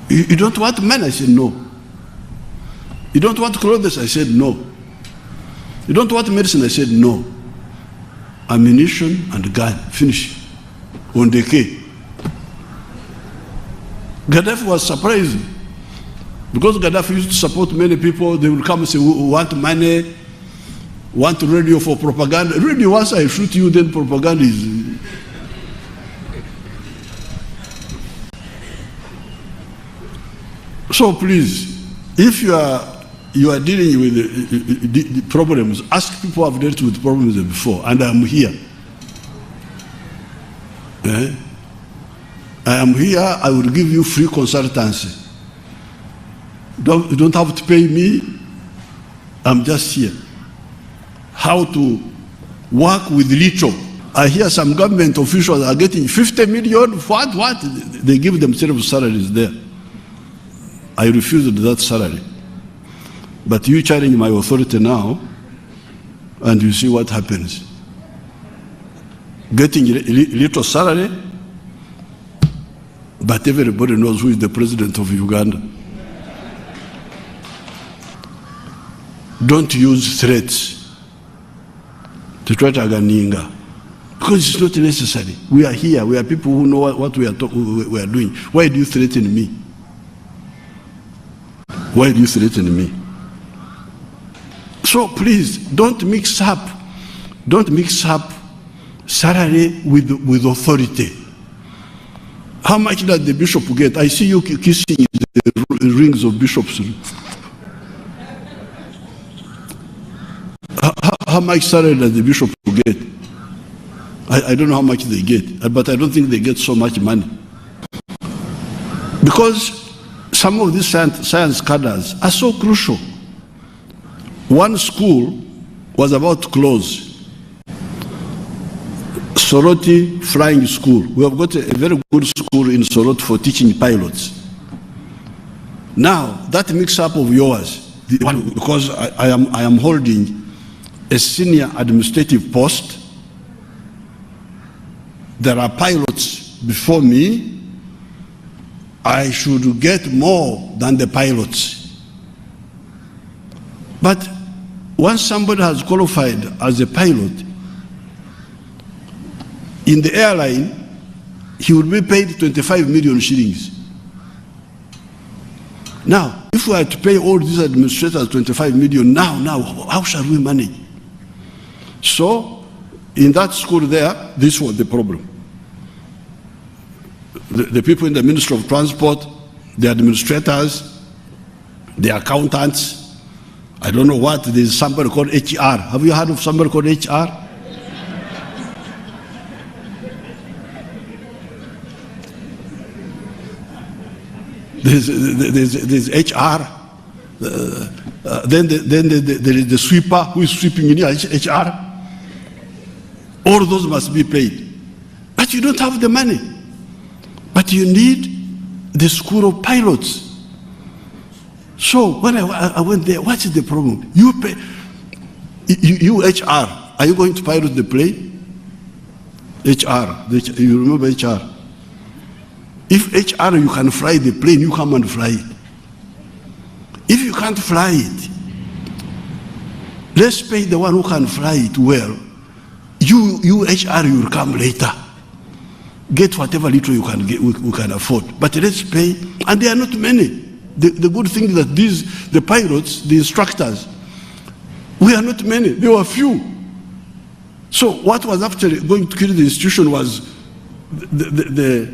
You don't want money? I said, no. You don't want clothes? I said, no. You don't want medicine? I said, no. Ammunition and gun, finish. On the K. Gaddafi was surprised. Because Gaddafi used to support many people, they would come and say, we want money, want radio for propaganda. Radio, once I shoot you, then propaganda is... So please, if you are dealing with the problems, ask people who have dealt with problems before, and I'm here. I am here, I will give you free consultancy. You don't have to pay me, I'm just here. How to work with little. I hear some government officials are getting 50 million, what? They give themselves salaries there. I refused that salary. But you challenge my authority now, and you see what happens. Getting little salary, but everybody knows who is the president of Uganda. Don't use threats to try to aganinga, because it's not necessary. We are here, we are people who know what we are doing. Why do you threaten me? Why do you threaten me? So please, don't mix up salary with authority. How much does the bishop get? I see you kissing the rings of bishops. How much salary does the bishop get? I don't know how much they get, but I don't think they get so much money. Because some of these science cadres are so crucial. One school was about to close. Soroti Flying School. We have got a very good school in Soroti for teaching pilots. Now, that mix-up of yours, because I am holding a senior administrative post, there are pilots before me, I should get more than the pilots. But once somebody has qualified as a pilot, in the airline, he would be paid 25 million shillings. Now, if we are to pay all these administrators 25 million, now, how shall we manage? So, in that school there, this was the problem. The people in the Ministry of Transport, the administrators, the accountants, I don't know what, there's somebody called HR. Have you heard of somebody called HR? There's HR. Then there is the sweeper who is sweeping in HR. All those must be paid. But you don't have the money. But you need the school of pilots. So when I went there, what is the problem? You pay, you HR, are you going to pilot the plane? HR, you remember HR? If HR, you can fly the plane, you come and fly it. If you can't fly it, let's pay the one who can fly it well. You HR, you will come later. Get whatever little you can get, we can afford. But let's pay, and there are not many. The good thing is that the pilots, the instructors, we are not many, there were few. So what was actually going to kill the institution was the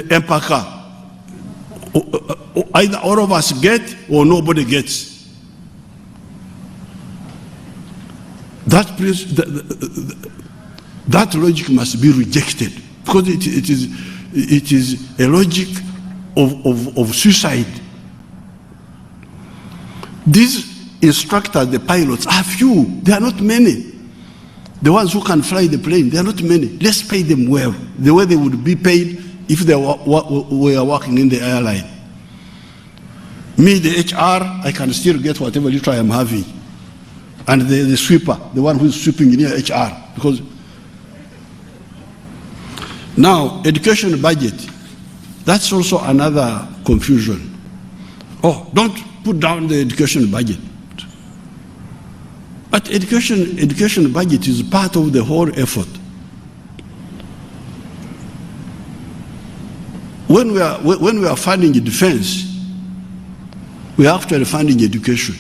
empaka. Either all of us get or nobody gets. That logic must be rejected, because it is a logic of suicide. These instructors, the pilots, are few. They are not many. The ones who can fly the plane, they are not many. Let's pay them well, the way they would be paid if they were working in the airline. Me, the HR, I can still get whatever little I am having. And the sweeper, the one who is sweeping near HR, because now education budget, That's also another confusion. Oh, don't put down the education budget. But education budget is part of the whole effort. When we are funding defense, we are actually funding education.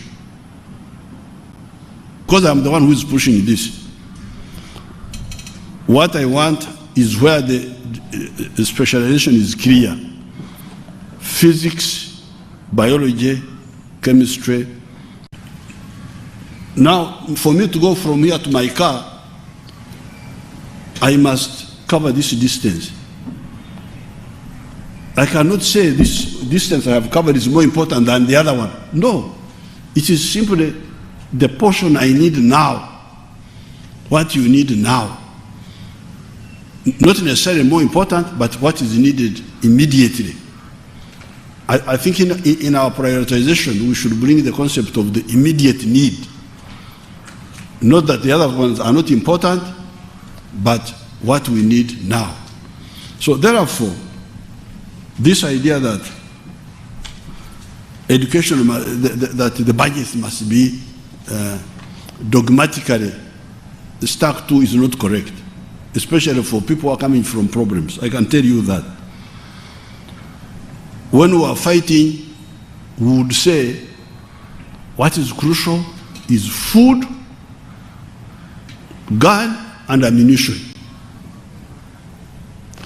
Because I'm the one who is pushing this. What I want is where the specialization is clear. Physics, biology, chemistry. Now, for me to go from here to my car, I must cover this distance. I cannot say this distance I have covered is more important than the other one. No, it is simply the portion I need now, what you need now. Not necessarily more important, but what is needed immediately. I think in our prioritization, we should bring the concept of the immediate need. Not that the other ones are not important, but what we need now. So therefore, this idea that education, that the budget must be dogmatically stuck to is not correct, especially for people who are coming from problems. I can tell you that. When we are fighting, we would say what is crucial is food, gun, and ammunition.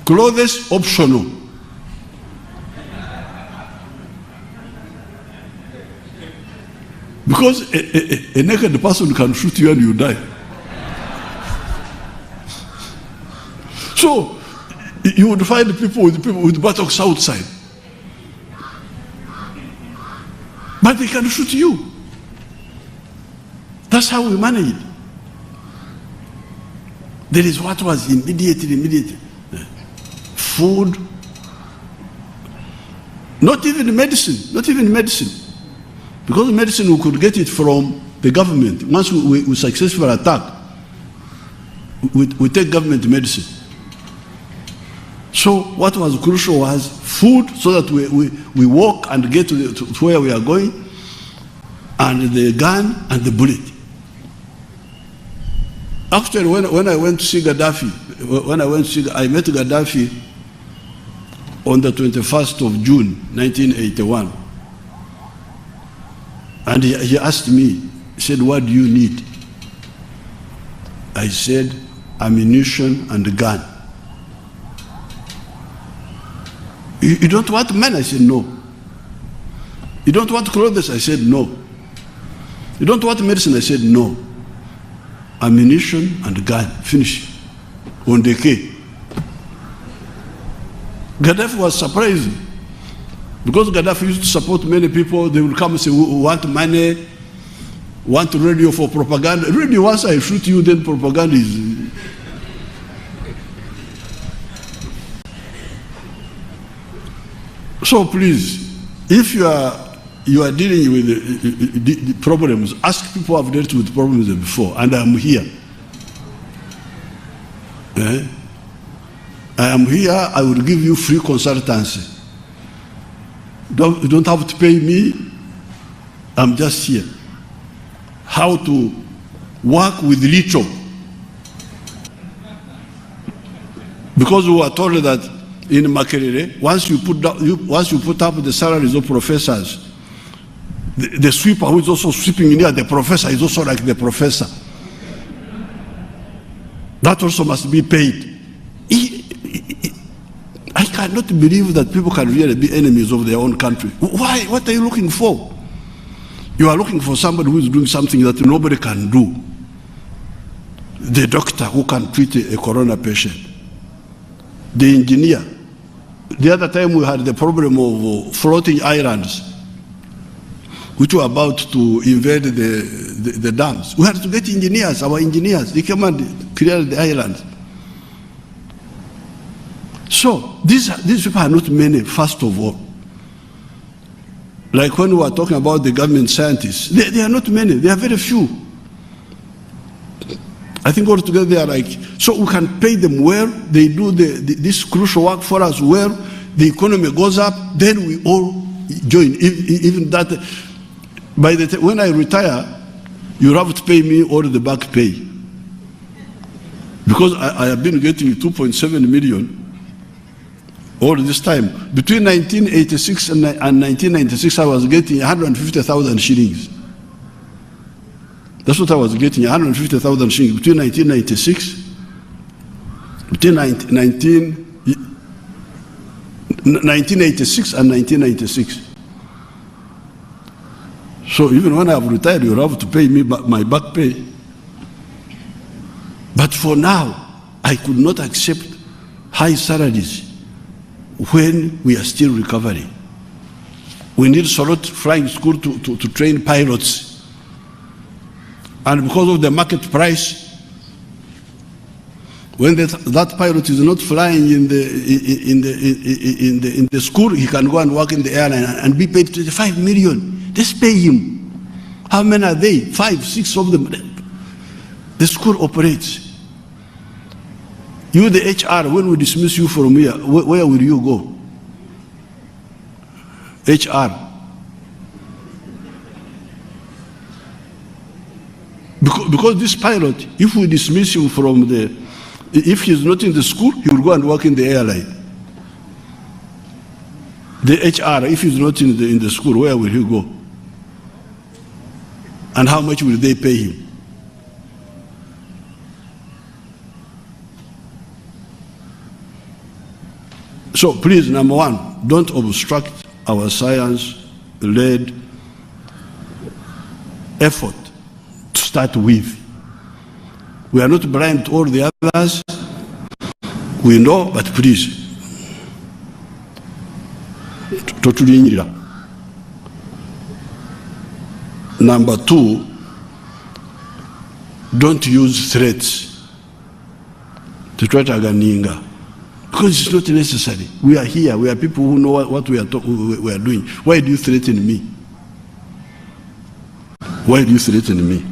Clothes, optional. Because a naked person can shoot you and you die. So you would find people with buttocks outside. But they can shoot you. That's how we manage it. There is what was immediate. Food. Not even medicine. Because medicine, we could get it from the government. Once we successfully attack, we take government medicine. So what was crucial was food, so that we walk and get to where we are going, and the gun and the bullet. Actually, when I went to see Gaddafi, I met Gaddafi on the 21st of June, 1981. And he asked me, he said, what do you need? I said, ammunition and a gun. You don't want men? I said, no. You don't want clothes? I said, no. You don't want medicine? I said, no. Ammunition and a gun, finish. On the K. Gaddafi was surprised. Because Gaddafi used to support many people, they will come and say, we want money, want radio for propaganda. Radio, once I shoot you, then propaganda is... So please, if you are dealing with the problems, ask people who have dealt with problems before, and I'm here. I am here, I will give you free consultancy. You don't have to pay me, I'm just here. How to work with little. Because we were told that in Makerere, once you put up the salaries of professors, the sweeper who is also sweeping near the professor is also like the professor. That also must be paid. I cannot believe that people can really be enemies of their own country. Why? What are you looking for? You are looking for somebody who is doing something that nobody can do. The doctor who can treat a corona patient. The engineer. The other time we had the problem of floating islands, which were about to invade the dams. We had to get engineers, our engineers. They came and cleared the islands. So these people are not many, first of all. Like when we were talking about the government scientists, they are not many, they are very few. I think altogether they are like, so we can pay them well, they do this crucial work for us well, the economy goes up, then we all join. Even that, by the time when I retire, you have to pay me all the back pay. Because I have been getting 2.7 million all this time. Between 1986 and 1996, I was getting 150,000 shillings. That's what I was getting, 150,000 shillings between 1996, between 1986 and 1996. So even when I've retired, you'll have to pay me my back pay. But for now, I could not accept high salaries when we are still recovering. We need Sorot Flying School to train pilots. And because of the market price, when that pilot is not flying in the school, he can go and work in the airline and be paid 25 million. Just pay him. How many are they? 5, 6 of them. The school operates. You, the HR, when we dismiss you from here, where will you go? HR. Because this pilot, if we dismiss him from if he's not in the school, he will go and work in the airline. The HR, if he's not in the school, where will he go? And how much will they pay him? So please, number one, don't obstruct our science-led effort to start with. We are not blind to all the others. We know, but please, totulinyira. Number two, don't use threats to try to aganinga, because it's not necessary. We are here. We are people who know what we are doing. Why do you threaten me? Why do you threaten me?